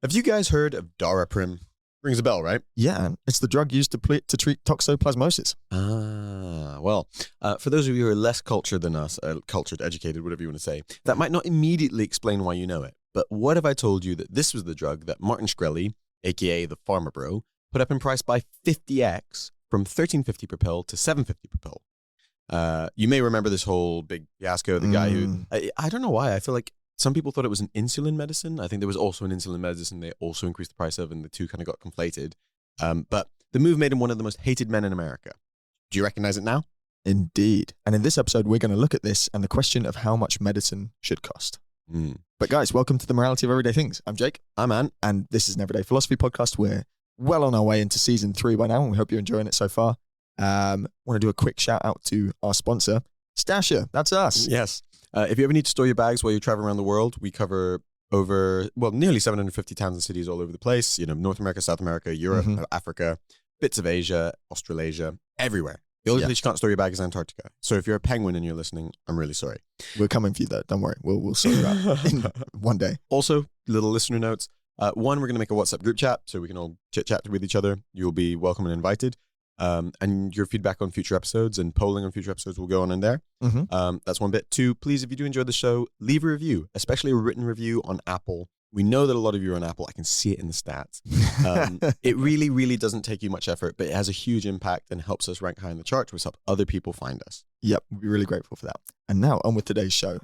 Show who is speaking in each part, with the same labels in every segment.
Speaker 1: Have you guys heard of Daraprim? Rings a bell, right?
Speaker 2: Yeah, and it's the drug used to treat toxoplasmosis.
Speaker 1: For those of you who are less cultured than us, cultured, educated, whatever you want to say, that might not immediately explain why you know it. But what if I told you that this was the drug that Martin Shkreli, aka the Pharma Bro, put up in price by 50x from $13.50 per pill to $7.50 per pill? You may remember this whole big fiasco. The guy who, I don't know why, I feel like some people thought it was an insulin medicine. I think there was also an insulin medicine they also increased the price of, and the two kind of got conflated. But the move made him one of the most hated men in America. Do you recognize it now?
Speaker 2: Indeed. And in this episode, we're going to look at this and the question of how much medicine should cost. But guys, welcome to the Morality of Everyday Things. I'm Jake.
Speaker 1: I'm Ant.
Speaker 2: And this is an Everyday Philosophy podcast. We're well on our way into season 3 by now, and we hope you're enjoying it so far. Want to do a quick shout out to our sponsor, Stasher. That's us.
Speaker 1: Yes. If you ever need to store your bags while you're traveling around the world, we cover nearly 750 towns and cities all over the place. You know, North America, South America, Europe, Africa, bits of Asia, Australasia, everywhere. The only place you can't store your bag is Antarctica. So if you're a penguin and you're listening, I'm really sorry.
Speaker 2: We're coming for you though. Don't worry. We'll sort you out in one day.
Speaker 1: Also, little listener notes. One, we're going to make a WhatsApp group chat so we can all chit-chat with each other. You'll be welcome and invited. And your feedback on future episodes and polling on future episodes will go on in there. That's one bit. 2, please, if you do enjoy the show, leave a review, especially a written review on Apple. We know that a lot of you are on Apple. I can see it in the stats. It really, really doesn't take you much effort, but it has a huge impact and helps us rank high in the charts, which helps other people find us.
Speaker 2: Yep, we'll be really grateful for that. And now on with today's show.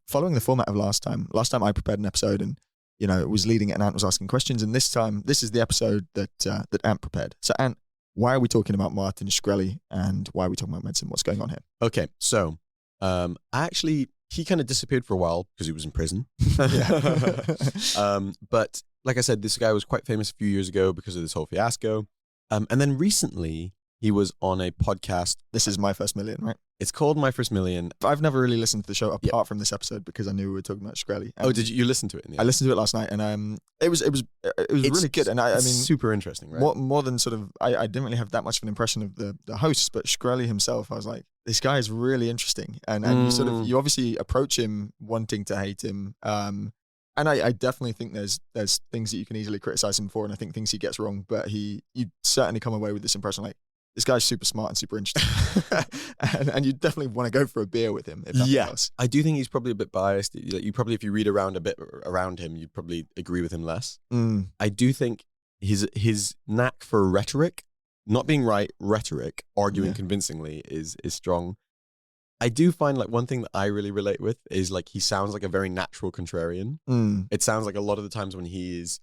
Speaker 2: Following the format of last time I prepared an episode and, you know, it was leading it and Ant was asking questions. And this time, this is the episode that Ant prepared. So Ant, why are we talking about Martin Shkreli and why are we talking about medicine? What's going on here?
Speaker 1: Okay, so he kind of disappeared for a while because he was in prison. But like I said, this guy was quite famous a few years ago because of this whole fiasco. And then recently he was on a podcast.
Speaker 2: This is My First Million, right?
Speaker 1: It's called My First Million.
Speaker 2: I've never really listened to the show apart from this episode because I knew we were talking about Shkreli.
Speaker 1: Oh, did you listen to it?
Speaker 2: I listened to it last night, and it was really good. And I mean,
Speaker 1: super interesting, right?
Speaker 2: More than sort of, I didn't really have that much of an impression of the hosts, but Shkreli himself, I was like, this guy is really interesting, and you obviously approach him wanting to hate him. And I definitely think there's things that you can easily criticize him for, and I think things he gets wrong, but you certainly come away with this impression like, this guy's super smart and super interesting. and you definitely want to go for a beer with him, if nothing else.
Speaker 1: I do think he's probably a bit biased. You probably, if you read around a bit around him, you'd probably agree with him less. I do think his knack for rhetoric, not being right, rhetoric, arguing convincingly is strong. I do find like one thing that I really relate with is like he sounds like a very natural contrarian. It sounds like a lot of the times when he is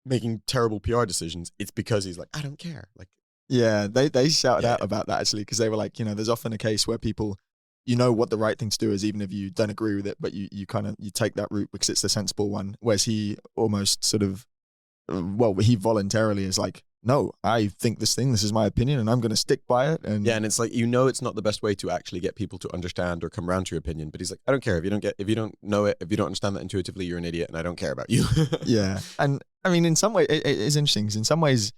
Speaker 1: making terrible PR decisions, it's because he's like, I don't care. Like,
Speaker 2: yeah, they shouted out about that actually because they were like, you know, there's often a case where people, you know what the right thing to do is even if you don't agree with it, but you take that route because it's the sensible one. Whereas he almost sort of, he voluntarily is like, no, I think this is my opinion and I'm going to stick by it. And
Speaker 1: it's like, you know, it's not the best way to actually get people to understand or come around to your opinion, but he's like, I don't care if you don't know it, if you don't understand that intuitively, you're an idiot and I don't care about you.
Speaker 2: Yeah. And I mean, in some way it is interesting because in some ways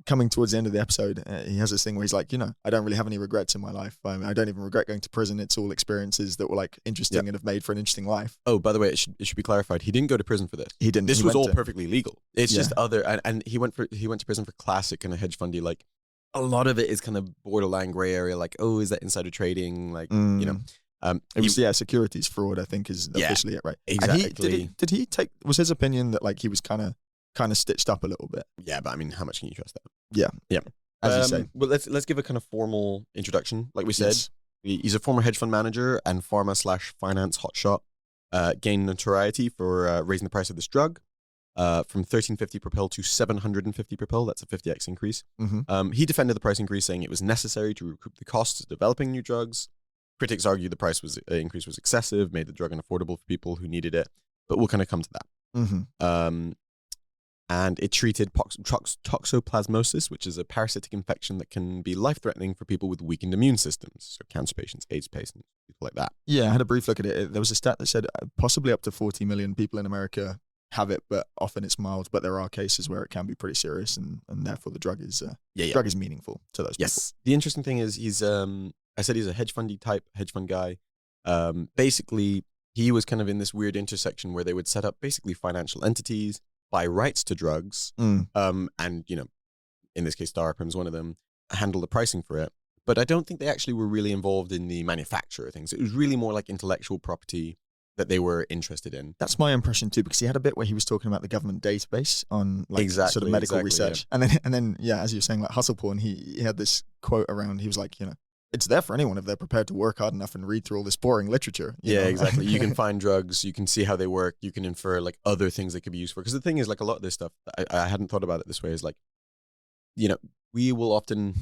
Speaker 2: coming towards the end of the episode, he has this thing where he's like, you know, I don't really have any regrets in my life. I don't even regret going to prison. It's all experiences that were like interesting and have made for an interesting life.
Speaker 1: Oh, by the way, it should be clarified. He didn't go to prison for this.
Speaker 2: He didn't.
Speaker 1: This was all perfectly legal. It's just and he went to prison for classic kind of hedge fundy. Like a lot of it is kind of borderline gray area. Like, oh, is that insider trading? Like, you know,
Speaker 2: it was securities fraud, I think is officially it, right?
Speaker 1: Exactly.
Speaker 2: Did he take, was his opinion that like he was kind of stitched up a little bit?
Speaker 1: Yeah, but I mean, how much can you trust that?
Speaker 2: Yeah. As you say.
Speaker 1: Well, let's give a kind of formal introduction. Like we said, he's a former hedge fund manager and pharma/finance hotshot. Gained notoriety for raising the price of this drug from $13.50 per pill to $750 per pill. That's a 50x increase. He defended the price increase, saying it was necessary to recoup the costs of developing new drugs. Critics argue the price increase was excessive, made the drug unaffordable for people who needed it. But we'll kind of come to that. And it treated toxoplasmosis, which is a parasitic infection that can be life-threatening for people with weakened immune systems. So cancer patients, AIDS patients, people like that.
Speaker 2: Yeah, I had a brief look at it. There was a stat that said possibly up to 40 million people in America have it, but often it's mild. But there are cases where it can be pretty serious, and therefore the drug is drug is meaningful to those people.
Speaker 1: Yes. The interesting thing is he's I said he's a hedge fund guy. Basically, he was kind of in this weird intersection where they would set up basically financial entities buy rights to drugs, and in this case, Daraprim's one of them, handle the pricing for it. But I don't think they actually were really involved in the manufacture of things. It was really more like intellectual property that they were interested in.
Speaker 2: That's my impression too, because he had a bit where he was talking about the government database on sort of medical research. Yeah. And then, as you were saying, like hustle porn, he had this quote around, he was like, it's there for anyone if they're prepared to work hard enough and read through all this boring literature.
Speaker 1: Yeah, exactly. You can find drugs, you can see how they work, you can infer like other things they could be used for. Because the thing is, like a lot of this stuff, I hadn't thought about it this way, is like, we will often,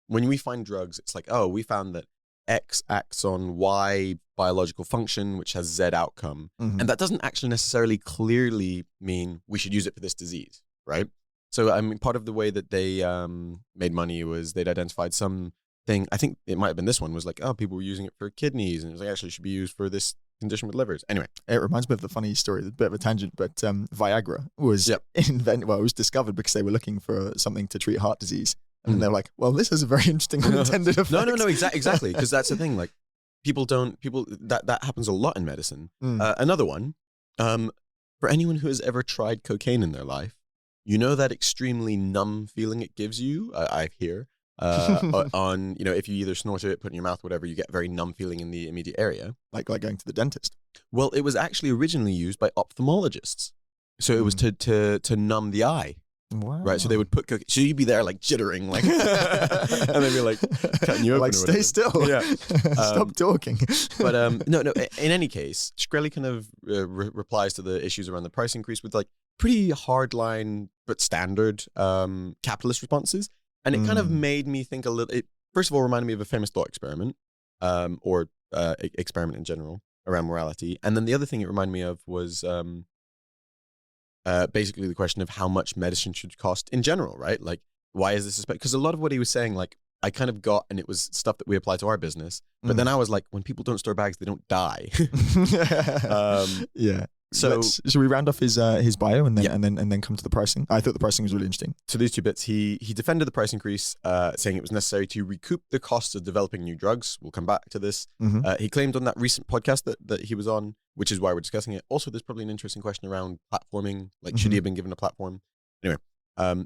Speaker 1: when we find drugs, it's like, oh, we found that X acts on Y biological function, which has Z outcome. And that doesn't actually necessarily clearly mean we should use it for this disease, right? So, I mean, part of the way that they made money was they'd identified some thing, I think it might have been this one, was like, oh, people were using it for kidneys, and it was like, actually it should be used for this condition with livers. Anyway.
Speaker 2: It reminds me of the funny story, a bit of a tangent, but Viagra was it was discovered because they were looking for something to treat heart disease. And they're like, well, this is a very interesting unintended effect.
Speaker 1: No, exactly. Because that's the thing. Like, that happens a lot in medicine. Another one, for anyone who has ever tried cocaine in their life, that extremely numb feeling it gives you, I hear, on, if you either snort it, put it in your mouth, whatever, you get a very numb feeling in the immediate area.
Speaker 2: Like going to the dentist.
Speaker 1: Well, it was actually originally used by ophthalmologists. So it was to numb the eye.
Speaker 2: Wow.
Speaker 1: Right, so they would put cocaine. So you'd be there like jittering, like, and they'd be like cutting you open.
Speaker 2: Like, stay still.
Speaker 1: Yeah,
Speaker 2: stop talking.
Speaker 1: But no. In any case, Shkreli kind of replies to the issues around the price increase with like pretty hardline but standard capitalist responses, and it kind of made me think a little. It first of all reminded me of a famous thought experiment, or experiment in general around morality, and then the other thing it reminded me of was. Basically the question of how much medicine should cost in general, right? Like, why is this? Because a lot of what he was saying, like, I kind of got, and it was stuff that we apply to our business. But then I was like, when people don't store bags, they don't die.
Speaker 2: Yeah.
Speaker 1: So
Speaker 2: should we round off his bio and then come to the pricing? I thought the pricing was really interesting.
Speaker 1: So these two bits, he defended the price increase, saying it was necessary to recoup the costs of developing new drugs. We'll come back to this. He claimed on that recent podcast that he was on, which is why we're discussing it. Also, there's probably an interesting question around platforming. Like, should he have been given a platform? Anyway,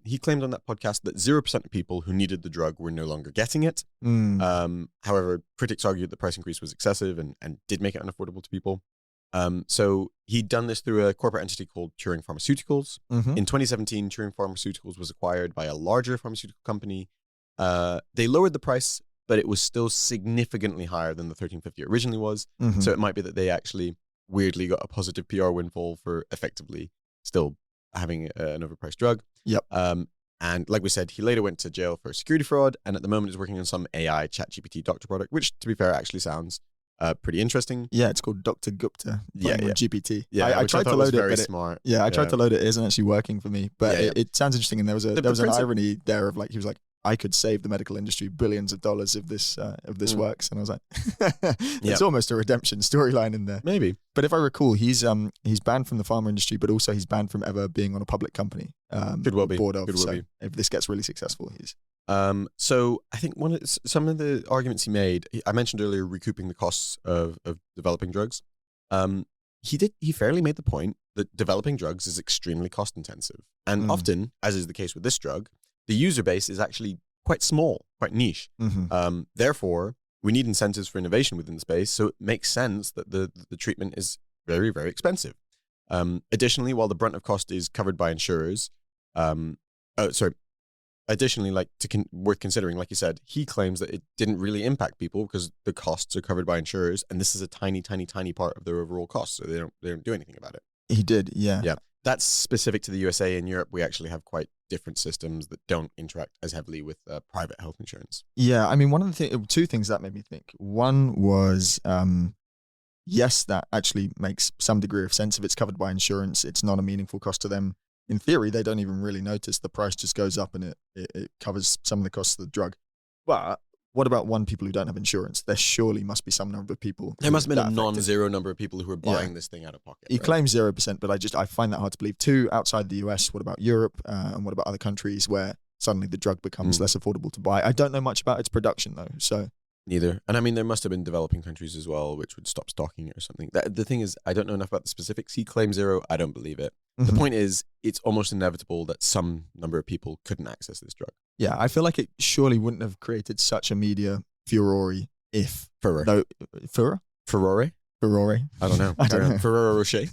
Speaker 1: he claimed on that podcast that 0% of people who needed the drug were no longer getting it. However, critics argued the price increase was excessive and did make it unaffordable to people. So he'd done this through a corporate entity called Turing Pharmaceuticals. In 2017, Turing Pharmaceuticals was acquired by a larger pharmaceutical company. They lowered the price, but it was still significantly higher than the $13.50 it originally was. So it might be that they actually weirdly got a positive PR windfall for effectively still having an overpriced drug.
Speaker 2: Yep.
Speaker 1: And like we said, he later went to jail for security fraud, and at the moment is working on some AI ChatGPT doctor product, which, to be fair, actually sounds pretty interesting.
Speaker 2: Yeah, it's called Dr. Gupta. GPT.
Speaker 1: Yeah,
Speaker 2: I tried to load it, but
Speaker 1: smart.
Speaker 2: I tried to load it. It isn't actually working for me, but it sounds interesting. And there was an irony there of like, he was like, I could save the medical industry billions of dollars if this works. And I was like, it's almost a redemption storyline in there.
Speaker 1: Maybe.
Speaker 2: But if I recall, he's banned from the pharma industry, but also he's banned from ever being on a public company.
Speaker 1: Could well be.
Speaker 2: Board of.
Speaker 1: Could well be.
Speaker 2: If this gets really successul, he's.
Speaker 1: So I think some of the arguments he made, I mentioned earlier, recouping the costs of developing drugs. He fairly made the point that developing drugs is extremely cost intensive. And often, as is the case with this drug, the user base is actually quite small, quite niche. Therefore, we need incentives for innovation within the space. So it makes sense that the treatment is very, very expensive. Additionally, while the brunt of cost is covered by insurers, additionally, worth considering, like you said, he claims that it didn't really impact people because the costs are covered by insurers, and this is a tiny, tiny, tiny part of their overall costs, so they don't do anything about it.
Speaker 2: He did, yeah.
Speaker 1: Yeah. That's specific to the USA. In Europe, we actually have quite different systems that don't interact as heavily with private health insurance.
Speaker 2: Yeah, I mean, two things that made me think. One was, yes, that actually makes some degree of sense. If it's covered by insurance, it's not a meaningful cost to them. In theory, they don't even really notice. The price just goes up and it covers some of the costs of the drug. But what about people who don't have insurance? There surely must be some number of people.
Speaker 1: There must have been a non-zero number of people who are buying this thing out of pocket.
Speaker 2: He claims 0%, but I find that hard to believe. Two, outside the US, what about Europe? And what about other countries where suddenly the drug becomes less affordable to buy? I don't know much about its production though. So
Speaker 1: Neither. And I mean, there must have been developing countries as well, which would stop stocking it or something. The thing is, I don't know enough about the specifics. He claims zero. I don't believe it. The point is, it's almost inevitable that some number of people couldn't access this drug.
Speaker 2: Yeah, I feel like it surely wouldn't have created such a media furore if...
Speaker 1: Furore.
Speaker 2: No, furore?
Speaker 1: Furore?
Speaker 2: Furore?
Speaker 1: I don't know.
Speaker 2: I don't know.
Speaker 1: Ferrero Rocher.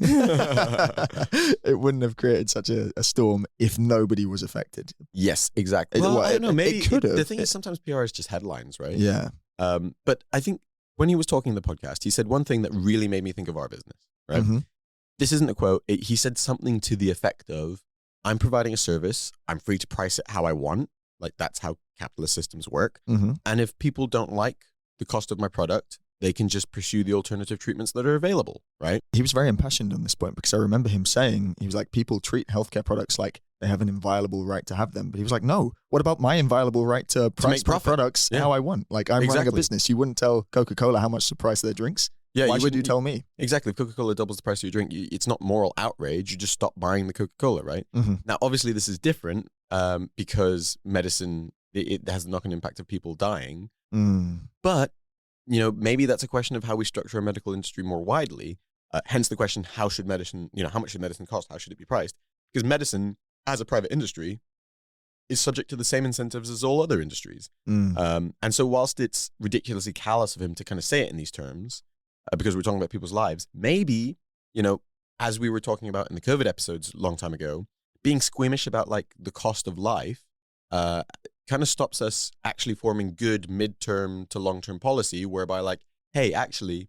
Speaker 2: It wouldn't have created such a storm if nobody was affected.
Speaker 1: Yes, exactly. Well, I don't know. Maybe
Speaker 2: it could have.
Speaker 1: The thing is, sometimes PR is just headlines, right?
Speaker 2: Yeah.
Speaker 1: But I think when he was talking in the podcast, he said one thing that really made me think of our business, right?
Speaker 2: Mm-hmm.
Speaker 1: This isn't a quote. He said something to the effect of, I'm providing a service. I'm free to price it how I want. Like, that's how capitalist systems work.
Speaker 2: Mm-hmm.
Speaker 1: And if people don't like the cost of my product, they can just pursue the alternative treatments that are available, right?
Speaker 2: He was very impassioned on this point because I remember him saying, he was like, people treat healthcare products like they have an inviolable right to have them. But he was like, no, what about my inviolable right to price my products how I want? Like, I'm running a business. You wouldn't tell Coca-Cola how much to price their drinks.
Speaker 1: Yeah,
Speaker 2: why should you tell me?
Speaker 1: Exactly. If Coca-Cola doubles the price of your drink, it's not moral outrage. You just stop buying the Coca-Cola, right?
Speaker 2: Mm-hmm.
Speaker 1: Now, obviously, this is different because medicine, it has the knock-on impact of people dying. But, you know, maybe that's a question of how we structure our medical industry more widely. Hence the question, how much should medicine cost? How should it be priced? Because medicine, as a private industry, is subject to the same incentives as all other industries. And so whilst it's ridiculously callous of him to kind of say it in these terms, because we're talking about people's lives, maybe, you know, as we were talking about in the COVID episodes a long time ago, being squeamish about like the cost of life kind of stops us actually forming good midterm to long-term policy whereby like, hey, actually,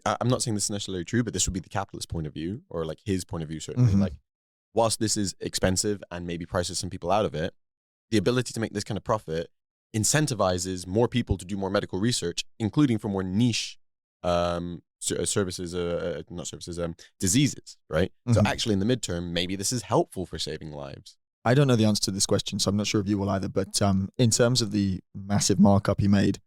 Speaker 1: I'm not saying this is necessarily true, but this would be the capitalist point of view, or like his point of view, certainly. Like, whilst this is expensive and maybe prices some people out of it, the ability to make this kind of profit incentivizes more people to do more medical research, including for more niche diseases, right? So actually in the midterm, maybe this is helpful for saving lives.
Speaker 2: I don't know the answer to this question, so I'm not sure if you will either, but in terms of the massive markup he made,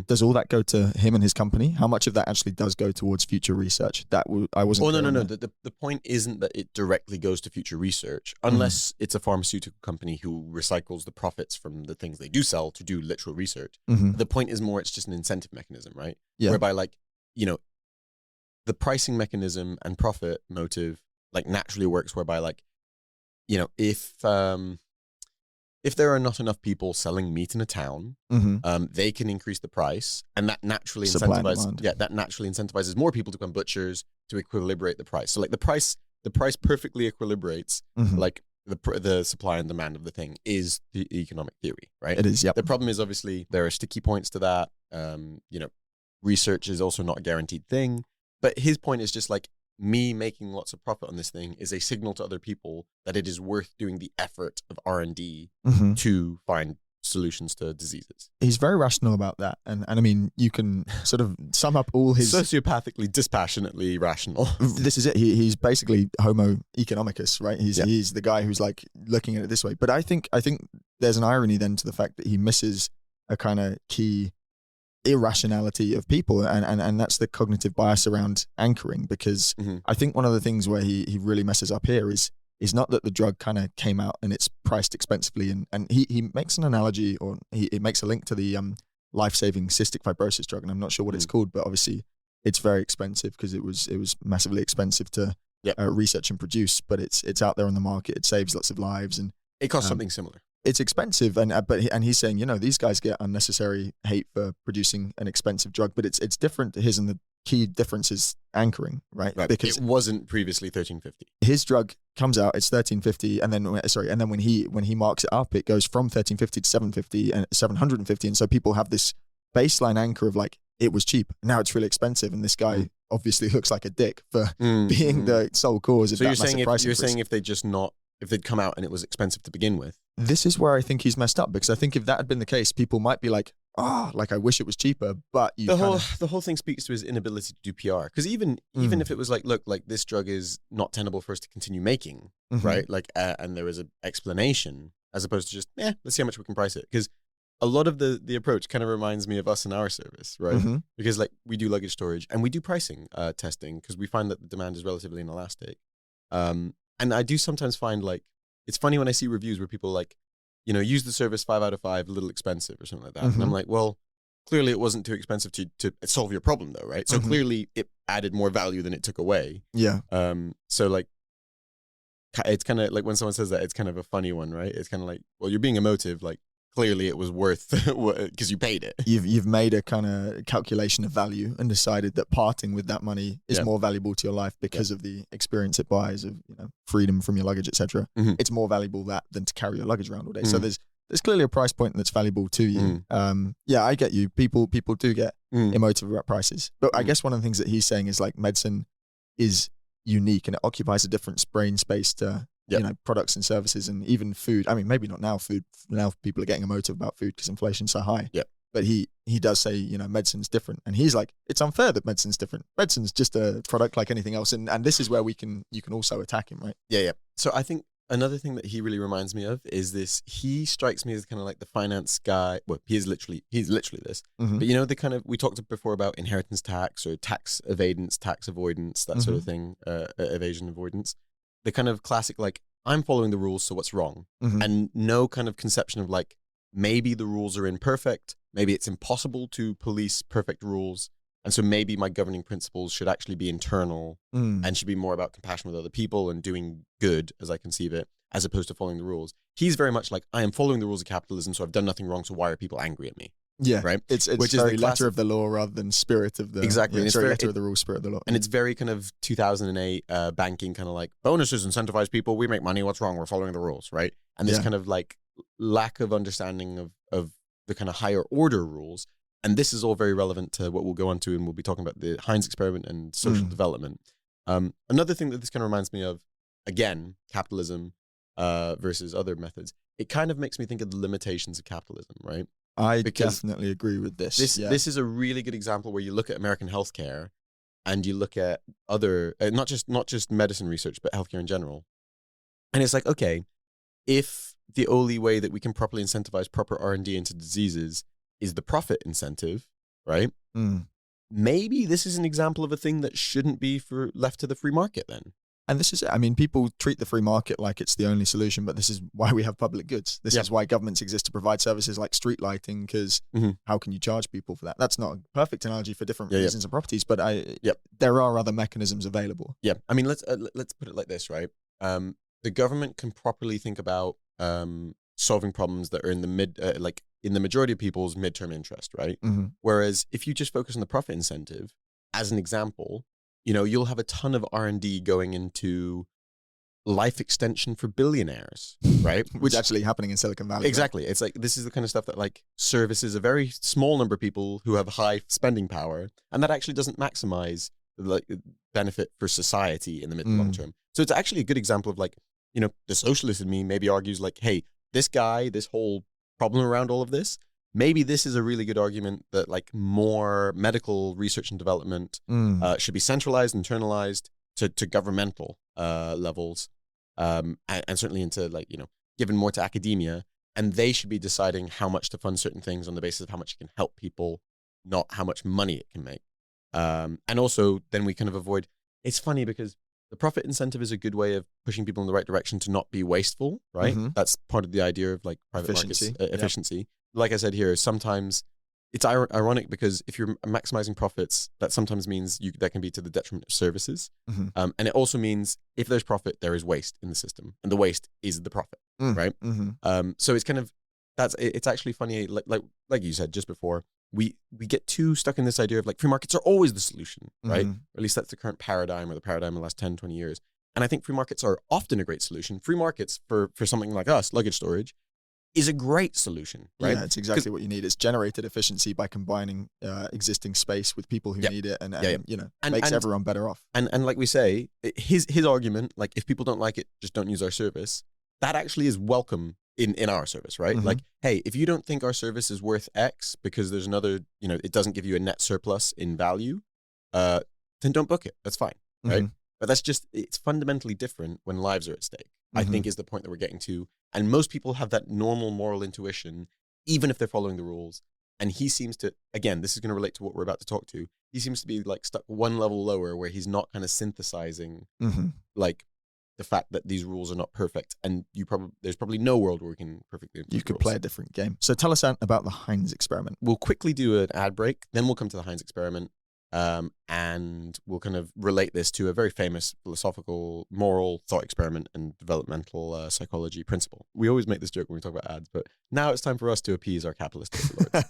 Speaker 2: does all that go to him and his company? How much of that actually does go towards future research? I wasn't.
Speaker 1: Oh, no. The point isn't that it directly goes to future research, unless it's a pharmaceutical company who recycles the profits from the things they do sell to do literal research. The point is more, it's just an incentive mechanism, right?
Speaker 2: Yeah.
Speaker 1: Whereby, like, you know, the pricing mechanism and profit motive, like, naturally works whereby, like, you know, if there are not enough people selling meat in a town, they can increase the price, and that naturally incentivizes more people to become butchers to equilibrate the price. So like the price perfectly equilibrates like the supply and demand of the thing is the economic theory, right?
Speaker 2: It is. Yep.
Speaker 1: The problem is obviously there are sticky points to that. You know, research is also not a guaranteed thing. But his point is just like, me making lots of profit on this thing is a signal to other people that it is worth doing the effort of R&D to find solutions to diseases.
Speaker 2: He's very rational about that. And I mean, you can sort of sum up all his...
Speaker 1: Sociopathically, dispassionately rational.
Speaker 2: This is it. He's basically homo economicus, right? He's the guy who's like looking at it this way. But I think there's an irony then to the fact that he misses a kind of key irrationality of people, and that's the cognitive bias around anchoring, because I think one of the things where he really messes up here is not that the drug kind of came out and it's priced expensively, and he makes an analogy, or he makes a link to the life-saving cystic fibrosis drug, and I'm not sure what it's called, but obviously it's very expensive because it was massively expensive to research and produce, but it's out there on the market, it saves lots of lives, and
Speaker 1: it costs something similar.
Speaker 2: It's expensive, and he's saying, you know, these guys get unnecessary hate for producing an expensive drug, but it's different to his, and the key difference is anchoring, right?
Speaker 1: Because it wasn't previously $13.50.
Speaker 2: His drug comes out, it's $13.50, and then when he marks it up, it goes from $13.50 to $7.50 and $750, and so people have this baseline anchor of like, it was cheap, now it's really expensive, and this guy obviously looks like a dick for being the sole cause of that massive price increase.
Speaker 1: You're saying if they'd come out and it was expensive to begin with.
Speaker 2: This is where I think he's messed up, because I think if that had been the case, people might be like, like I wish it was cheaper, but the
Speaker 1: whole thing speaks to his inability to do PR. Because even if it was like, look, like this drug is not tenable for us to continue making, right? Like, and there was an explanation, as opposed to just, let's see how much we can price it. Because a lot of the approach kind of reminds me of us in our service, right? Because like we do luggage storage and we do pricing testing, because we find that the demand is relatively inelastic. And I do sometimes find like, it's funny when I see reviews where people like, you know, use the service 5 out of 5, a little expensive or something like that. And I'm like, well, Clearly, it wasn't too expensive to solve your problem, though, right? So clearly, it added more value than it took away.
Speaker 2: Yeah.
Speaker 1: So like, it's kind of like when someone says that, it's kind of a funny one, right? It's kind of like, well, you're being emotive. Like, clearly, it was worth because you paid it.
Speaker 2: You've made a kind of calculation of value and decided that parting with that money is more valuable to your life because of the experience it buys of freedom from your luggage, etc. It's more valuable than to carry your luggage around all day. So there's clearly a price point that's valuable to you. Yeah, I get you. People do get emotive about prices, but I guess one of the things that he's saying is like medicine is unique and it occupies a different brain space to products and services and even food. I mean, maybe not now. Food now, people are getting emotive about food because inflation's so high.
Speaker 1: Yeah.
Speaker 2: But he does say medicine's different, and he's like, it's unfair that medicine's different. Medicine's just a product like anything else, and this is where you can also attack him, right?
Speaker 1: Yeah. So I think another thing that he really reminds me of is this. He strikes me as kind of like the finance guy. Well, he's literally this. But the kind of, we talked before about inheritance tax or tax evadance, tax avoidance, that sort of thing, evasion avoidance. The kind of classic, like, I'm following the rules, so what's wrong? And no kind of conception of like, maybe the rules are imperfect, maybe it's impossible to police perfect rules, and so maybe my governing principles should actually be internal and should be more about compassion with other people and doing good, as I conceive it, as opposed to following the rules. He's very much like, I am following the rules of capitalism, so I've done nothing wrong, so why are people angry at me?
Speaker 2: Yeah,
Speaker 1: right.
Speaker 2: It's
Speaker 1: which
Speaker 2: very
Speaker 1: is the
Speaker 2: letter of the law rather than spirit of the
Speaker 1: exactly.
Speaker 2: It's very letter of the rule, spirit of the law,
Speaker 1: and it's very kind of 2008 banking kind of like bonuses incentivize people. We make money. What's wrong? We're following the rules, right? And this kind of like lack of understanding of the kind of higher order rules. And this is all very relevant to what we'll go on to, and we'll be talking about the Heinz experiment and social development. Another thing that this kind of reminds me of, again, capitalism versus other methods. It kind of makes me think of the limitations of capitalism, right?
Speaker 2: I definitely agree with this.
Speaker 1: This is a really good example where you look at American healthcare and you look at other, not just medicine research, but healthcare in general. And it's like, okay, if the only way that we can properly incentivize proper R&D into diseases is the profit incentive, right? Maybe this is an example of a thing that shouldn't be left to the free market then.
Speaker 2: And this is it. I mean, people treat the free market like it's the only solution, but this is why we have public goods. This is why governments exist, to provide services like street lighting, because how can you charge people for that? That's not a perfect analogy for different reasons and properties, but there are other mechanisms available.
Speaker 1: Yeah. I mean, let's put it like this, right? The government can properly think about solving problems that are in the in the majority of people's midterm interest, right? Whereas if you just focus on the profit incentive, as an example, you'll have a ton of R&D going into life extension for billionaires, right?
Speaker 2: Which is actually happening in Silicon Valley.
Speaker 1: Exactly. Right? It's like, this is the kind of stuff that like services a very small number of people who have high spending power, and that actually doesn't maximize the benefit for society in the mid and long term. So it's actually a good example of like, the socialist in me maybe argues like, hey, this whole problem around all of this, maybe this is a really good argument that like more medical research and development should be centralized, internalized to governmental levels, and certainly into like, given more to academia, and they should be deciding how much to fund certain things on the basis of how much it can help people, not how much money it can make. And also then we kind of avoid, it's funny because the profit incentive is a good way of pushing people in the right direction to not be wasteful, right? That's part of the idea of like private
Speaker 2: efficiency.
Speaker 1: Markets, efficiency. Like I said here, sometimes it's ironic because if you're maximizing profits, that sometimes means that can be to the detriment of services. And it also means if there's profit, there is waste in the system, and the waste is the profit, right? So it's kind of, it's actually funny, like you said just before, we get too stuck in this idea of like free markets are always the solution, right? Or at least that's the current paradigm, or the paradigm in the last 10, 20 years. And I think free markets are often a great solution. Free markets for something like us, luggage storage, is a great solution, right?
Speaker 2: Yeah, it's exactly what you need. It's generated efficiency by combining existing space with people who need it, and makes everyone better off.
Speaker 1: And like we say, his argument, like if people don't like it, just don't use our service. That actually is welcome in our service, right? Like, hey, if you don't think our service is worth X because there's another, it doesn't give you a net surplus in value, then don't book it. That's fine, right? But it's fundamentally different when lives are at stake, I think is the point that we're getting to. And most people have that normal moral intuition, even if they're following the rules. And he seems to, again, this is going to relate to what we're about to talk to. He seems to be like stuck one level lower, where he's not kind of synthesizing like the fact that these rules are not perfect, and there's probably no world where we can perfectly.
Speaker 2: You could play a different game. So tell us about the Heinz experiment.
Speaker 1: We'll quickly do an ad break, then we'll come to the Heinz experiment, and we'll kind of relate this to a very famous philosophical, moral thought experiment and developmental psychology principle. We always make this joke when we talk about ads, but now it's time for us to appease our capitalist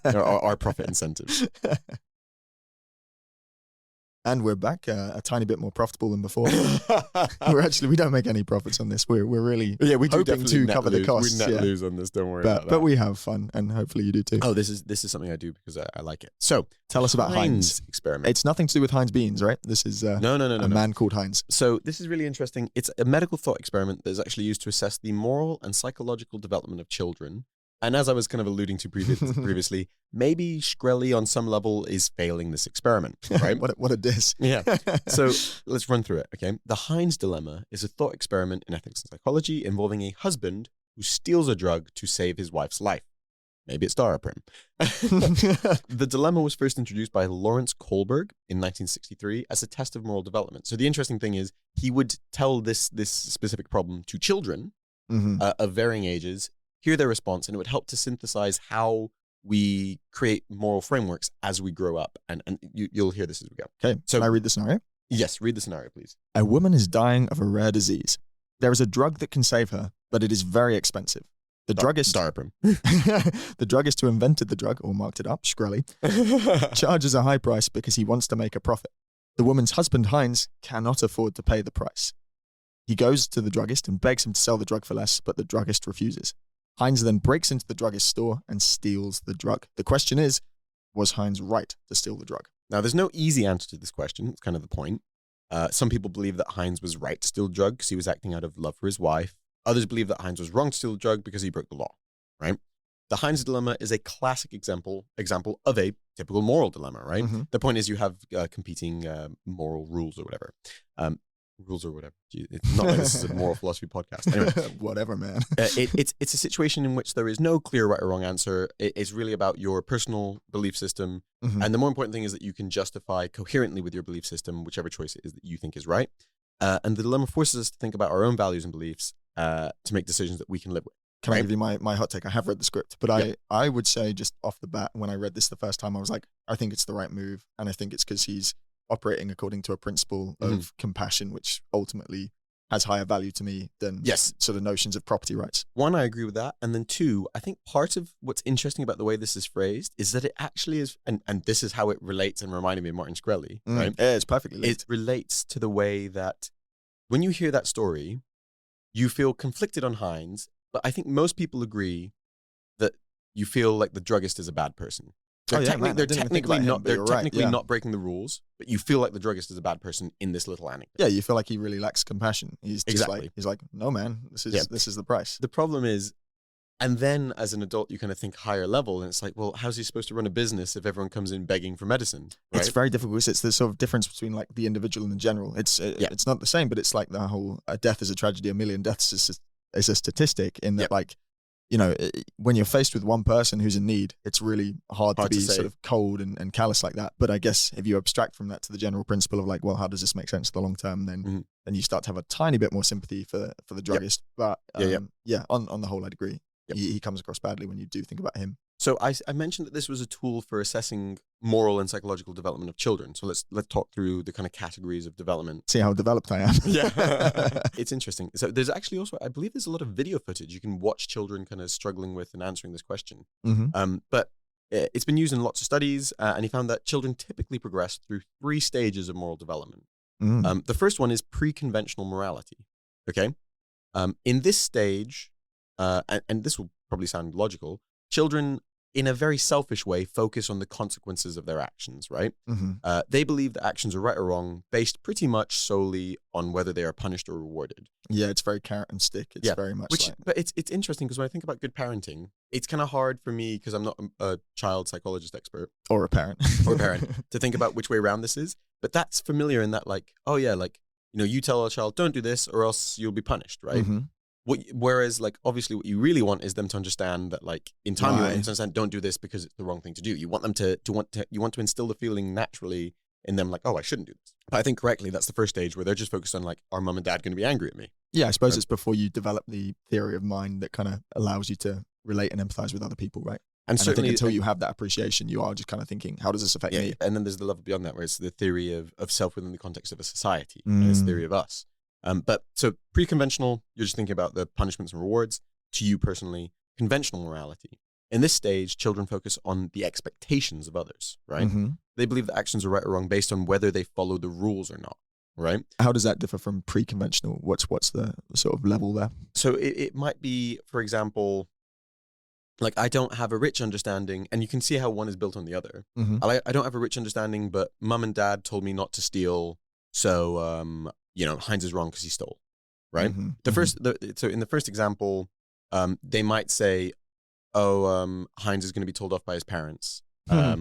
Speaker 1: overlords, our profit incentives.
Speaker 2: And we're back a tiny bit more profitable than before. We don't make any profits on this. We're really
Speaker 1: we do
Speaker 2: hoping to cover the costs.
Speaker 1: We net lose on this. Don't worry about that.
Speaker 2: But we have fun, and hopefully you do too.
Speaker 1: Oh, this is something I do because I like it. So
Speaker 2: tell us about Heinz
Speaker 1: experiment.
Speaker 2: It's nothing to do with Heinz beans, right? This is
Speaker 1: no.
Speaker 2: A man called Heinz.
Speaker 1: So this is really interesting. It's a medical thought experiment that is actually used to assess the moral and psychological development of children. And as I was kind of alluding to previously, maybe Shkreli on some level is failing this experiment, right?
Speaker 2: What a diss.
Speaker 1: Yeah. So let's run through it, okay? The Heinz dilemma is a thought experiment in ethics and psychology involving a husband who steals a drug to save his wife's life. Maybe it's Daraprim. The dilemma was first introduced by Lawrence Kohlberg in 1963 as a test of moral development. So the interesting thing is he would tell this specific problem to children of varying ages, hear their response, and it would help to synthesize how we create moral frameworks as we grow up. And you'll hear this as we go.
Speaker 2: Okay, so can I read the scenario?
Speaker 1: Yes, read the scenario, please.
Speaker 2: A woman is dying of a rare disease. There is a drug that can save her, but it is very expensive. The druggist,
Speaker 1: Daraprim.
Speaker 2: The druggist who invented the drug, or marked it up, Shkreli, charges a high price because he wants to make a profit. The woman's husband, Heinz, cannot afford to pay the price. He goes to the druggist and begs him to sell the drug for less, but the druggist refuses. Heinz then breaks into the druggist's store and steals the drug. The question is, was Heinz right to steal the drug?
Speaker 1: Now, there's no easy answer to this question. It's kind of the point. Some people believe that Heinz was right to steal the drug because he was acting out of love for his wife. Others believe that Heinz was wrong to steal the drug because he broke the law, right? The Heinz dilemma is a classic example of a typical moral dilemma, right? Mm-hmm. The point is you have competing moral rules or whatever. Rules or whatever. It's not like this is a moral philosophy podcast. Anyway,
Speaker 2: whatever, man.
Speaker 1: It's a situation in which there is no clear right or wrong answer. It's really about your personal belief system. Mm-hmm. And the more important thing is that you can justify coherently with your belief system whichever choice it is that you think is right. And the dilemma forces us to think about our own values and beliefs to make decisions that we can live with.
Speaker 2: Can I give you my hot take? I have read the script, but I would say just off the bat, when I read this the first time, I was like, I think it's the right move. And I think it's because he's operating according to a principle of compassion, which ultimately has higher value to me than sort of notions of property rights.
Speaker 1: One, I agree with that. And then two, I think part of what's interesting about the way this is phrased is that it actually is, and this is how it relates and reminded me of Martin Shkreli, right?
Speaker 2: Yeah, it's perfectly linked.
Speaker 1: It relates to the way that when you hear that story, you feel conflicted on Heinz, but I think most people agree that you feel like the druggist is a bad person. They're technically not breaking the rules, but you feel like the druggist is a bad person in this little anecdote.
Speaker 2: Yeah, you feel like he really lacks compassion. He's just he's like, no, man, this is the price.
Speaker 1: The problem is, and then as an adult, you kind of think higher level, and it's like, well, how's he supposed to run a business if everyone comes in begging for medicine? Right?
Speaker 2: It's very difficult. It's the sort of difference between like the individual and the general. It's not the same, but it's like the whole death is a tragedy, a million deaths is a statistic in that like, you know, when you're faced with one person who's in need, it's really hard to be sort of cold and callous like that. But I guess if you abstract from that to the general principle of like, well, how does this make sense for the long term? Then you start to have a tiny bit more sympathy for the druggist. But on the whole, I'd agree. He comes across badly when you do think about him.
Speaker 1: So I mentioned that this was a tool for assessing moral and psychological development of children. So let's talk through the kind of categories of development.
Speaker 2: See how developed I am.
Speaker 1: It's interesting. So there's actually also, I believe there's a lot of video footage you can watch children kind of struggling with and answering this question. But it's been used in lots of studies, and he found that children typically progress through 3 stages of moral development. The first one is pre-conventional morality. Okay, in this stage, and this will probably sound logical, children, in a very selfish way, focus on the consequences of their actions, right? They believe that actions are right or wrong based pretty much solely on whether they are punished or rewarded.
Speaker 2: Yeah, it's very carrot and stick. It's very much
Speaker 1: But it's interesting because when I think about good parenting, it's kind of hard for me because I'm not a child psychologist expert.
Speaker 2: Or a parent.
Speaker 1: To think about which way around this is. But that's familiar in that like, oh yeah, like, you know, you tell a child, don't do this or else you'll be punished, right? Whereas, like, obviously what you really want is them to understand that, like, in time you want them to understand, don't do this because it's the wrong thing to do. You want them to instill the feeling naturally in them, like, oh, I shouldn't do this. But I think correctly, that's the first stage where they're just focused on, like, are mom and dad going to be angry at me?
Speaker 2: Yeah, I suppose it's before you develop the theory of mind that kind of allows you to relate and empathize with other people, right?
Speaker 1: And
Speaker 2: I
Speaker 1: certainly
Speaker 2: think until you have that appreciation, you are just kind of thinking, how does this affect me?
Speaker 1: And then there's the level beyond that, where it's the theory of self within the context of a society. And it's the theory of us. But so pre-conventional, you're just thinking about the punishments and rewards. To you personally, conventional morality. In this stage, children focus on the expectations of others, right? They believe that actions are right or wrong based on whether they follow the rules or not, right?
Speaker 2: How does that differ from pre-conventional? What's the sort of level there?
Speaker 1: So it might be, for example, like I don't have a rich understanding, and you can see how one is built on the other. I don't have a rich understanding, but mum and dad told me not to steal, so Heinz is wrong because he stole, right? So in the first example, they might say, Heinz is going to be told off by his parents.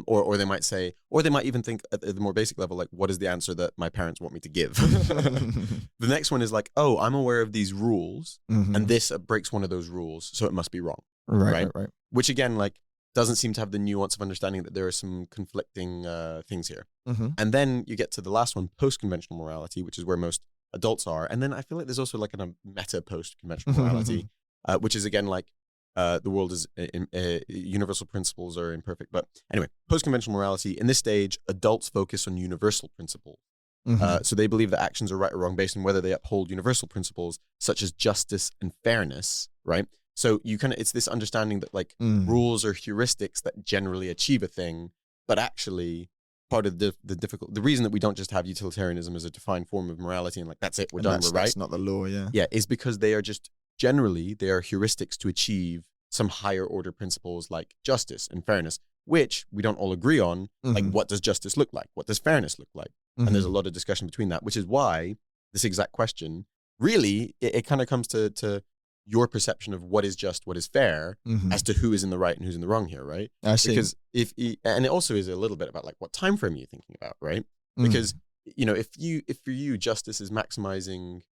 Speaker 1: Or they might say, or they might even think at the more basic level, like, what is the answer that my parents want me to give? The next one is like, I'm aware of these rules, and this breaks one of those rules, so it must be wrong. Right. Which again, like, doesn't seem to have the nuance of understanding that there are some conflicting things here. And then you get to the last one, post-conventional morality, which is where most adults are. And then I feel like there's also like a meta post-conventional morality, which is again like, the world is universal principles are imperfect. But anyway, post-conventional morality, in this stage, adults focus on universal principles. So they believe that actions are right or wrong based on whether they uphold universal principles such as justice and fairness, right? So it's this understanding that like rules are heuristics that generally achieve a thing, but actually part of the reason that we don't just have utilitarianism as a defined form of morality and like, that's it, we're done, we're right.
Speaker 2: That's not the law, yeah.
Speaker 1: Yeah, is because they are just generally, they are heuristics to achieve some higher order principles like justice and fairness, which we don't all agree on. Like, what does justice look like? What does fairness look like? And there's a lot of discussion between that, which is why this exact question, really, it kind of comes to your perception of what is just, what is fair, as to who is in the right and who's in the wrong here, right?
Speaker 2: I see.
Speaker 1: Because and it also is a little bit about like what time frame you're thinking about, right? Because, if for you, justice is maximizing,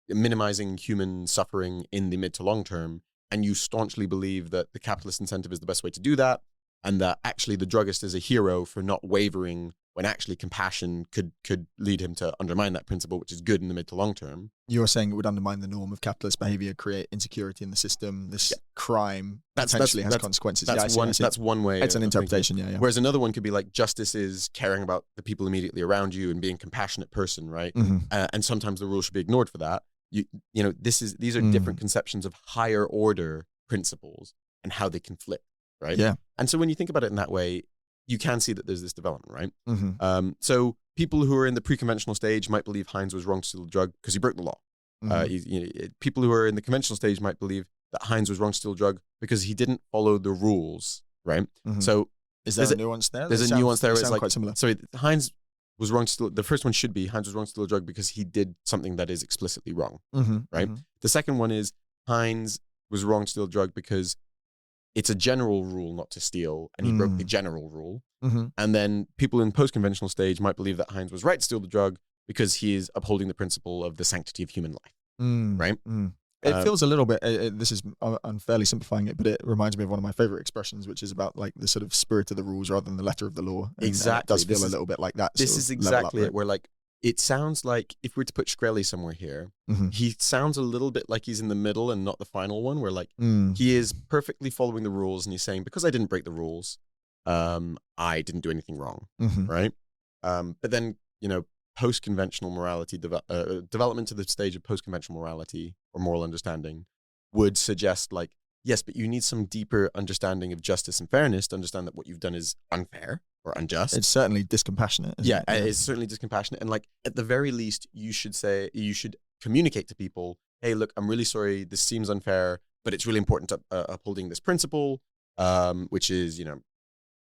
Speaker 1: minimizing human suffering in the mid to long term, and you staunchly believe that the capitalist incentive is the best way to do that, and that actually the druggist is a hero for not wavering when actually compassion could lead him to undermine that principle, which is good in the mid to long term.
Speaker 2: You're saying it would undermine the norm of capitalist behavior, create insecurity in the system, this crime potentially has consequences.
Speaker 1: That's one way.
Speaker 2: It's an interpretation, yeah.
Speaker 1: Whereas another one could be like, justice is caring about the people immediately around you and being a compassionate person, right? And sometimes the rule should be ignored for that. These are different conceptions of higher order principles and how they conflict, right?
Speaker 2: Yeah.
Speaker 1: And so when you think about it in that way, you can see that there's this development, right? So people who are in the pre-conventional stage might believe Heinz was wrong to steal the drug because he broke the law. People who are in the conventional stage might believe that Heinz was wrong to steal the drug because he didn't follow the rules, right? So
Speaker 2: is there a nuance there?
Speaker 1: There's a nuance there. It's like
Speaker 2: quite similar.
Speaker 1: So Heinz was wrong to steal. The first one should be Heinz was wrong to steal a drug because he did something that is explicitly wrong, right? The second one is Heinz was wrong to steal a drug because it's a general rule not to steal, and he broke the general rule. And then people in post-conventional stage might believe that Heinz was right to steal the drug because he is upholding the principle of the sanctity of human life, right?
Speaker 2: It feels a little bit, this is unfairly simplifying it, but it reminds me of one of my favorite expressions, which is about like the sort of spirit of the rules rather than the letter of the law. And,
Speaker 1: exactly.
Speaker 2: It does feel a little bit like that.
Speaker 1: This is exactly it, where like, it sounds like if we were to put Shkreli somewhere here, he sounds a little bit like he's in the middle and not the final one, where like he is perfectly following the rules and he's saying, because I didn't break the rules, I didn't do anything wrong, right? But then, post-conventional morality, development to the stage of post-conventional morality or moral understanding would suggest like, yes, but you need some deeper understanding of justice and fairness to understand that what you've done is unfair or unjust.
Speaker 2: It's certainly discompassionate.
Speaker 1: Yeah, it's certainly discompassionate. And like, at the very least, you should communicate to people, hey, look, I'm really sorry, this seems unfair, but it's really important to upholding this principle, which is,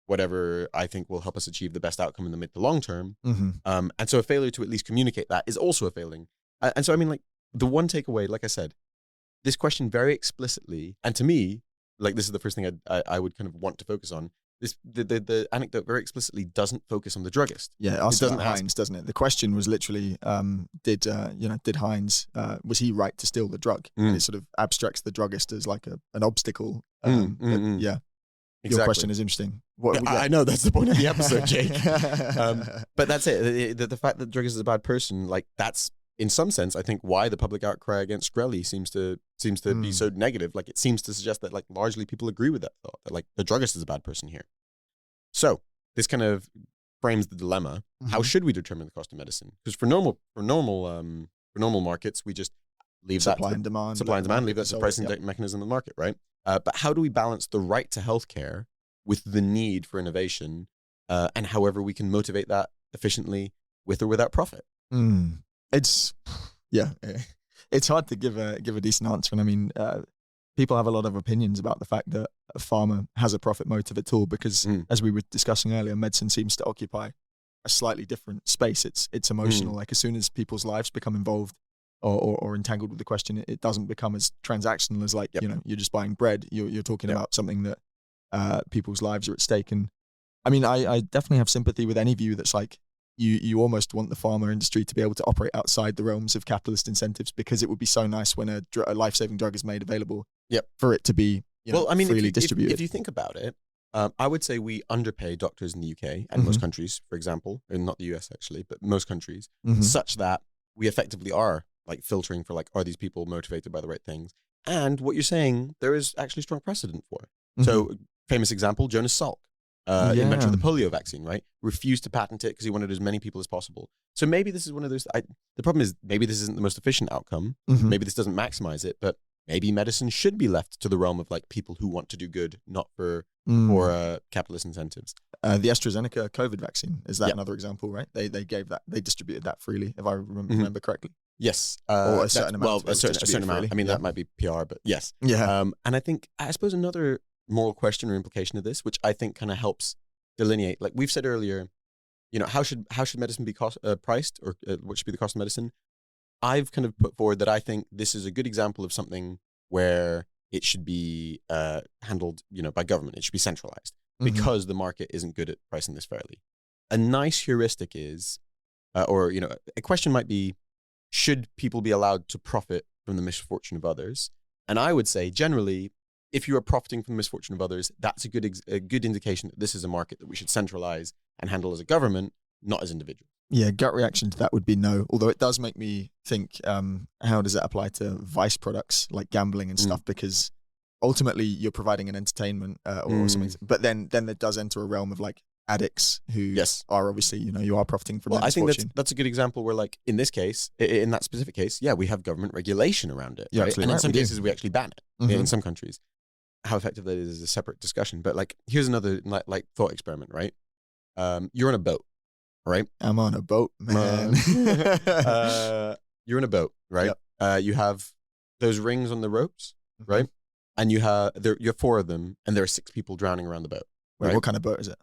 Speaker 1: whatever I think will help us achieve the best outcome in the mid to long term. And so a failure to at least communicate that is also a failing. And so, I mean, like, the one takeaway, like I said, this question very explicitly, and to me, like, this is the first thing I would kind of want to focus on. The anecdote very explicitly doesn't focus on the druggist.
Speaker 2: Yeah, it asks about Heinz, doesn't it? The question was literally, did Heinz, was he right to steal the drug? And it sort of abstracts the druggist as like an obstacle. Yeah.
Speaker 1: Exactly.
Speaker 2: Your question is interesting.
Speaker 1: I know, that's the point of the episode, Jake. But that's it. The fact that the druggist is a bad person, like, that's in some sense, I think why the public outcry against Shkreli seems to be so negative. Like, it seems to suggest that like largely people agree with that thought, that like the druggist is a bad person here. So this kind of frames the dilemma. How should we determine the cost of medicine? Because for normal markets, we just leave
Speaker 2: supply
Speaker 1: that
Speaker 2: and demand,
Speaker 1: leave that to the pricing mechanism of the market, right? But how do we balance the right to healthcare with the need for innovation, and however we can motivate that efficiently with or without profit?
Speaker 2: It's hard to give a decent answer. And I mean, people have a lot of opinions about the fact that a pharma has a profit motive at all, because as we were discussing earlier, medicine seems to occupy a slightly different space. It's emotional. Like, as soon as people's lives become involved or entangled with the question, it doesn't become as transactional as like, you're just buying bread. You're talking about something that people's lives are at stake. And I mean, I definitely have sympathy with any view that's like, you almost want the pharma industry to be able to operate outside the realms of capitalist incentives, because it would be so nice when a life-saving drug is made available for it to be freely distributed.
Speaker 1: If you think about it, I would say we underpay doctors in the UK and most countries, for example, and not the US actually, but most countries, such that we effectively are like filtering for like, are these people motivated by the right things? And what you're saying, there is actually strong precedent for it. So famous example, Jonas Salk. Inventor of the polio vaccine, right? Refused to patent it because he wanted as many people as possible. So maybe this is one of those, the problem is maybe this isn't the most efficient outcome. Maybe this doesn't maximize it, but maybe medicine should be left to the realm of like people who want to do good, not for capitalist incentives.
Speaker 2: The AstraZeneca COVID vaccine, is that another example, right? They distributed that freely, if I remember correctly.
Speaker 1: Yes.
Speaker 2: Or a certain amount.
Speaker 1: A certain amount. I mean, that might be PR, but yes.
Speaker 2: Yeah.
Speaker 1: And I suppose another moral question or implication of this, which I think kind of helps delineate, like we've said earlier, how should medicine be priced, or what should be the cost of medicine? I've kind of put forward that I think this is a good example of something where it should be handled, by government. It should be centralized because the market isn't good at pricing this fairly. A nice heuristic is, a question might be, should people be allowed to profit from the misfortune of others? And I would say generally, if you are profiting from the misfortune of others, that's a good indication that this is a market that we should centralize and handle as a government, not as individuals.
Speaker 2: Yeah, gut reaction to that would be no. Although it does make me think, how does that apply to vice products like gambling and stuff? Because ultimately you're providing an entertainment or something. But then it does enter a realm of like addicts who are obviously, you are profiting from that misfortune.
Speaker 1: I think that's a good example where, like, in this case, in that specific case, we have government regulation around it.
Speaker 2: Right? And
Speaker 1: in some cases, we actually ban it in some countries. How effective that is a separate discussion. But like, here's another like thought experiment, right? You're on a boat, right?
Speaker 2: I'm on a boat, man.
Speaker 1: You're in a boat, right? Yep. You have those rings on the ropes, right? And you have four of them, and there are 6 people drowning around the boat.
Speaker 2: Wait,
Speaker 1: right?
Speaker 2: What kind of boat is it?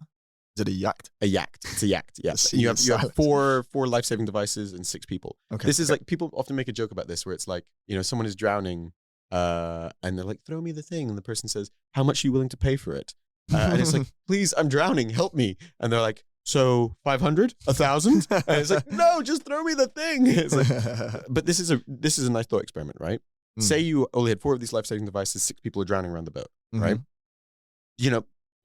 Speaker 2: Is it a yacht?
Speaker 1: A yacht. It's a yacht. Yes. You have four life-saving devices and 6 people. Okay. This is like, people often make a joke about this, where it's like, someone is drowning. And they're like, throw me the thing. And the person says, how much are you willing to pay for it? And it's like, please, I'm drowning, help me. And they're like, so 500, 1,000? And it's like, no, just throw me the thing. It's like, but this is a nice thought experiment, right? Say you only had 4 of these life-saving devices, 6 people are drowning around the boat, right?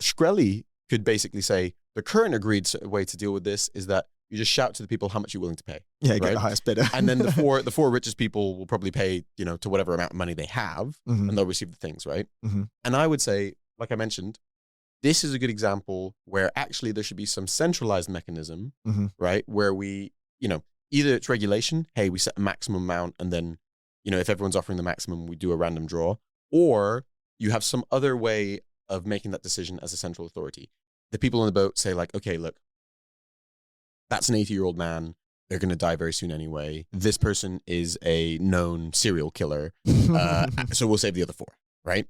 Speaker 1: Shkreli could basically say, the current agreed way to deal with this is that you just shout to the people how much you're willing to pay.
Speaker 2: Yeah, right? Get the highest bidder.
Speaker 1: And then the four richest people will probably pay, to whatever amount of money they have, and they'll receive the things, right? And I would say, like I mentioned, this is a good example where actually there should be some centralized mechanism, right? Where we, either it's regulation, hey, we set a maximum amount, and then, if everyone's offering the maximum, we do a random draw, or you have some other way of making that decision as a central authority. The people on the boat say like, okay, look, that's an 80-year-old man. They're going to die very soon anyway. This person is a known serial killer. So we'll save the other 4, right?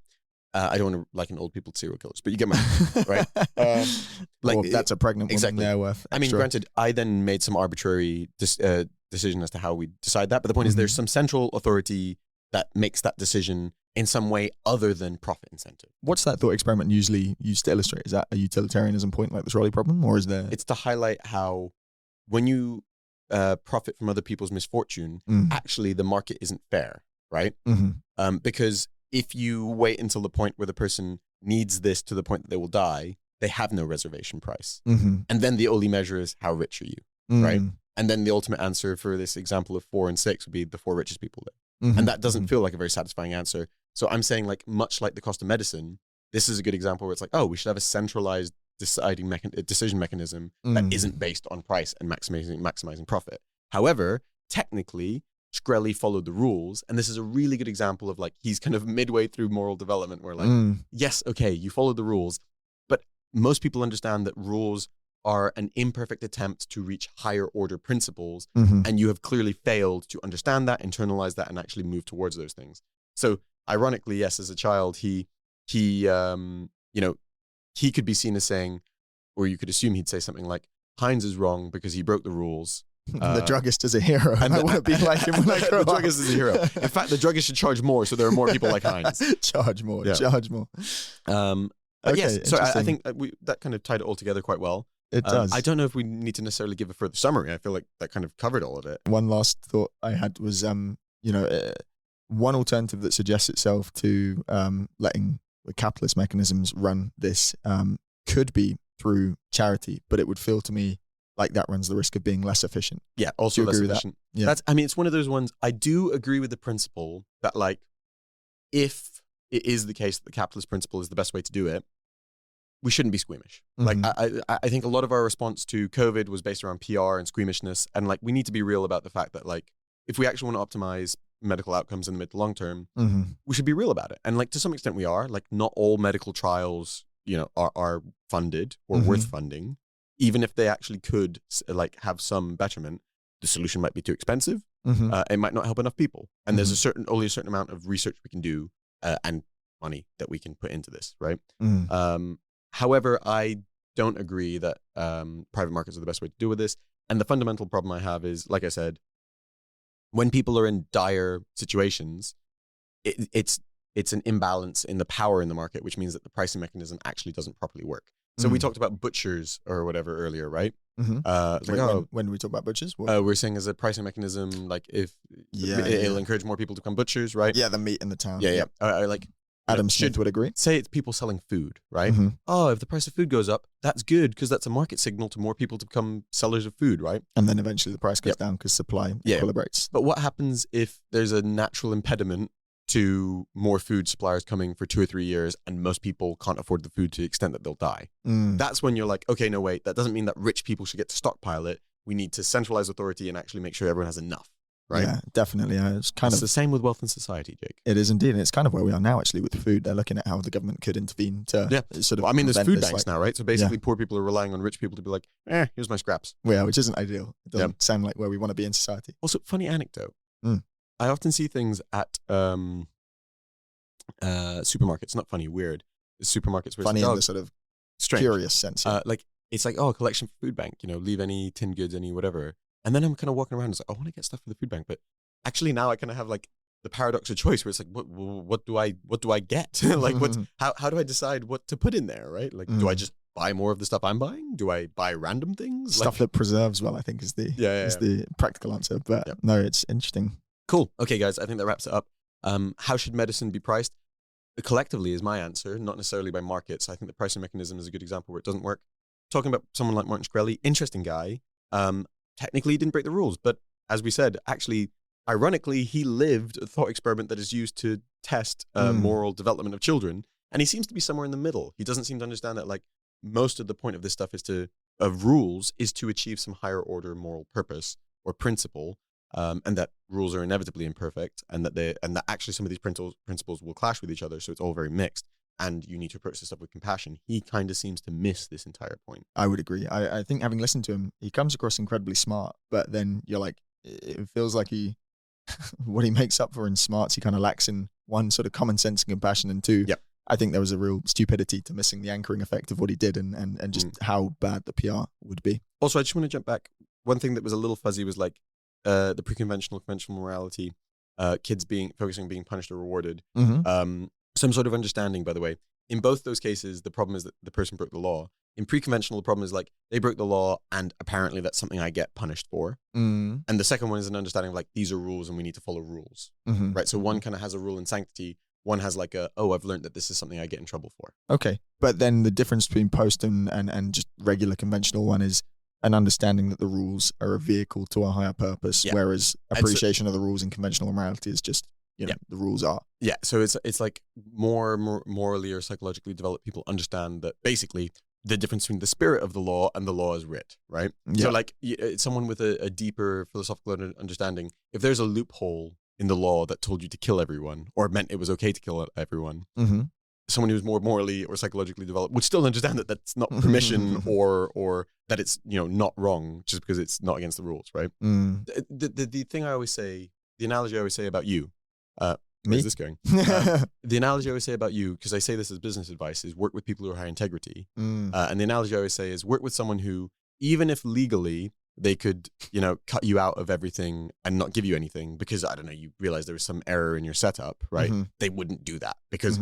Speaker 1: I don't want to liken old people to serial killers, but you get my point, right?
Speaker 2: Well, that's a pregnant woman.
Speaker 1: Exactly.
Speaker 2: They're worth extra.
Speaker 1: I mean, granted, I then made some arbitrary decision as to how we decide that. But the point is, there's some central authority that makes that decision in some way other than profit incentive.
Speaker 2: What's that thought experiment usually used to illustrate? Is that a utilitarianism point like the trolley problem, or is there?
Speaker 1: It's to highlight how when you profit from other people's misfortune, actually the market isn't fair, right? Because if you wait until the point where the person needs this to the point that they will die, they have no reservation price. And then the only measure is how rich are you, right? And then the ultimate answer for this example of 4 and 6 would be the 4 richest people there. And that doesn't feel like a very satisfying answer. So I'm saying, like, much like the cost of medicine, this is a good example where it's like, oh, we should have a centralized decision mechanism that isn't based on price and maximizing profit. However, technically, Shkreli followed the rules. And this is a really good example of, like, he's kind of midway through moral development where, like, yes, okay, you followed the rules, but most people understand that rules are an imperfect attempt to reach higher order principles. And you have clearly failed to understand that, internalize that, and actually move towards those things. So ironically, yes, as a child, he could be seen as saying, or you could assume he'd say something like, Heinz is wrong because he broke the rules.
Speaker 2: The druggist is a hero, and I want to be like him when I grow up.
Speaker 1: The druggist is a hero. In fact, the druggist should charge more, so there are more people like Heinz.
Speaker 2: Charge more.
Speaker 1: But yes, so I think that kind of tied it all together quite well.
Speaker 2: It does.
Speaker 1: I don't know if we need to necessarily give a further summary. I feel like that kind of covered all of it.
Speaker 2: One last thought I had was, one alternative that suggests itself to letting the capitalist mechanisms run this could be through charity, but it would feel to me like that runs the risk of being less efficient.
Speaker 1: Yeah, also less efficient.
Speaker 2: Yeah.
Speaker 1: It's one of those ones. I do agree with the principle that, like, if it is the case that the capitalist principle is the best way to do it, we shouldn't be squeamish. Like, I think a lot of our response to COVID was based around PR and squeamishness. And, like, we need to be real about the fact that, like, if we actually want to optimize medical outcomes in the mid to long term, we should be real about it. And, like, to some extent we are. Like, not all medical trials, are funded or worth funding. Even if they actually could, like, have some betterment, the solution might be too expensive. It might not help enough people. And there's only a certain amount of research we can do and money that we can put into this, right? However, I don't agree that private markets are the best way to deal with this. And the fundamental problem I have is, like I said, when people are in dire situations, it's an imbalance in the power in the market, which means that the pricing mechanism actually doesn't properly work. So we talked about butchers or whatever earlier, right?
Speaker 2: When we talk about butchers?
Speaker 1: We're saying as a pricing mechanism, like, if it'll encourage more people to become butchers, right?
Speaker 2: Yeah, the meat in the town.
Speaker 1: Yeah. Like,
Speaker 2: Adam Smith would agree.
Speaker 1: Say it's people selling food, right? Oh, if the price of food goes up, that's good because that's a market signal to more people to become sellers of food, right?
Speaker 2: And then eventually the price goes down because supply equilibrates.
Speaker 1: But what happens if there's a natural impediment to more food suppliers coming for 2 or 3 years and most people can't afford the food to the extent that they'll die? That's when you're like, okay, no, wait, that doesn't mean that rich people should get to stockpile it. We need to centralize authority and actually make sure everyone has enough. Right?
Speaker 2: Yeah, definitely. It's
Speaker 1: the same with wealth and society, Jake.
Speaker 2: It is indeed. And it's kind of where we are now, actually, with food. They're looking at how the government could intervene to sort of.
Speaker 1: There's food banks now, right? So basically, poor people are relying on rich people to be like, here's my scraps.
Speaker 2: Yeah, which isn't ideal. It doesn't sound like where we want to be in society.
Speaker 1: Also, funny anecdote. I often see things at supermarkets. Not funny, weird. Supermarkets where
Speaker 2: funny
Speaker 1: it's
Speaker 2: in the sort of
Speaker 1: strange.
Speaker 2: Curious sense.
Speaker 1: Like, it's like, a collection for food bank. Leave any tin goods, any whatever. And then I'm kind of walking around and it's like, I want to get stuff for the food bank, but actually now I kind of have, like, the paradox of choice where it's like, what do I get? Like, how do I decide what to put in there, right? Like, do I just buy more of the stuff I'm buying? Do I buy random things?
Speaker 2: Stuff that preserves well, I think is the practical answer. But no, it's interesting.
Speaker 1: Cool. Okay, guys, I think that wraps it up. How should medicine be priced? Collectively is my answer, not necessarily by markets. I think the pricing mechanism is a good example where it doesn't work. Talking about someone like Martin Shkreli, interesting guy. Technically, he didn't break the rules, but as we said, actually, ironically, he lived a thought experiment that is used to test moral development of children, and he seems to be somewhere in the middle. He doesn't seem to understand that, like, most of the point of this stuff of rules is to achieve some higher order moral purpose or principle, and that rules are inevitably imperfect, and that actually some of these principles will clash with each other, so it's all very mixed. And you need to approach this stuff with compassion. He kind of seems to miss this entire point.
Speaker 2: I would agree. I think having listened to him, he comes across incredibly smart, but then you're like, it feels like what he makes up for in smarts, he kind of lacks in one, sort of common sense and compassion, and two, I think there was a real stupidity to missing the anchoring effect of what he did and just how bad the PR would be.
Speaker 1: Also, I just want to jump back. One thing that was a little fuzzy was, like, the conventional morality, kids focusing on being punished or rewarded. Some sort of understanding, by the way. In both those cases, the problem is that the person broke the law. In pre-conventional, the problem is, like, they broke the law and apparently that's something I get punished for. And the second one is an understanding of, like, these are rules and we need to follow rules, right? So one kind of has a rule in sanctity. One has, like, I've learned that this is something I get in trouble for.
Speaker 2: Okay. But then the difference between post and just regular conventional one is an understanding that the rules are a vehicle to a higher purpose, whereas appreciation of the rules and conventional morality is just, the rules are.
Speaker 1: Yeah, so it's like more morally or psychologically developed people understand that basically the difference between the spirit of the law and the law as writ, right?
Speaker 2: Yeah.
Speaker 1: So like someone with a deeper philosophical understanding, if there's a loophole in the law that told you to kill everyone or meant it was okay to kill everyone, someone who's more morally or psychologically developed would still understand that that's not permission or that it's, not wrong just because it's not against the rules, right? The thing I always say, the analogy I always say about you, where's this going? The analogy I always say about you, because I say this as business advice, is work with people who are high integrity. And the analogy I always say is work with someone who, even if legally they could, cut you out of everything and not give you anything because, I don't know, you realize there was some error in your setup, right? They wouldn't do that because,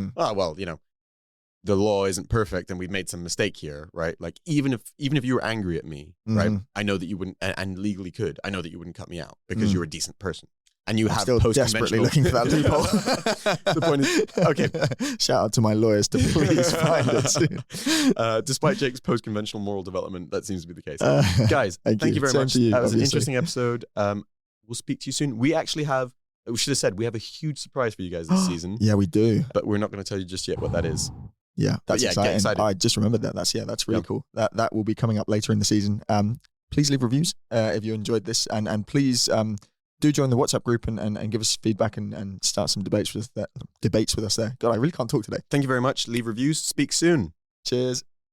Speaker 1: the law isn't perfect and we've made some mistake here, right? Like even if you were angry at me, right? I know that you wouldn't, and legally could, I know that you wouldn't cut me out because you're a decent person. And you have
Speaker 2: still desperately looking for that loophole.
Speaker 1: The point is, okay.
Speaker 2: Shout out to my lawyers to please find it soon.
Speaker 1: Despite Jake's post-conventional moral development, that seems to be the case. Guys, thank you very much. That was an interesting episode. We'll speak to you soon. We actually we should have said, we have a huge surprise for you guys this season.
Speaker 2: Yeah, we do.
Speaker 1: But we're not going to tell you just yet what that is.
Speaker 2: Yeah, that's exciting.
Speaker 1: Get excited.
Speaker 2: I just remembered that. That's really cool. That will be coming up later in the season. Please leave reviews if you enjoyed this, and please do join the WhatsApp group and give us feedback and start some debates with us there. God, I really can't talk today.
Speaker 1: Thank you very much. Leave reviews. Speak soon.
Speaker 2: Cheers.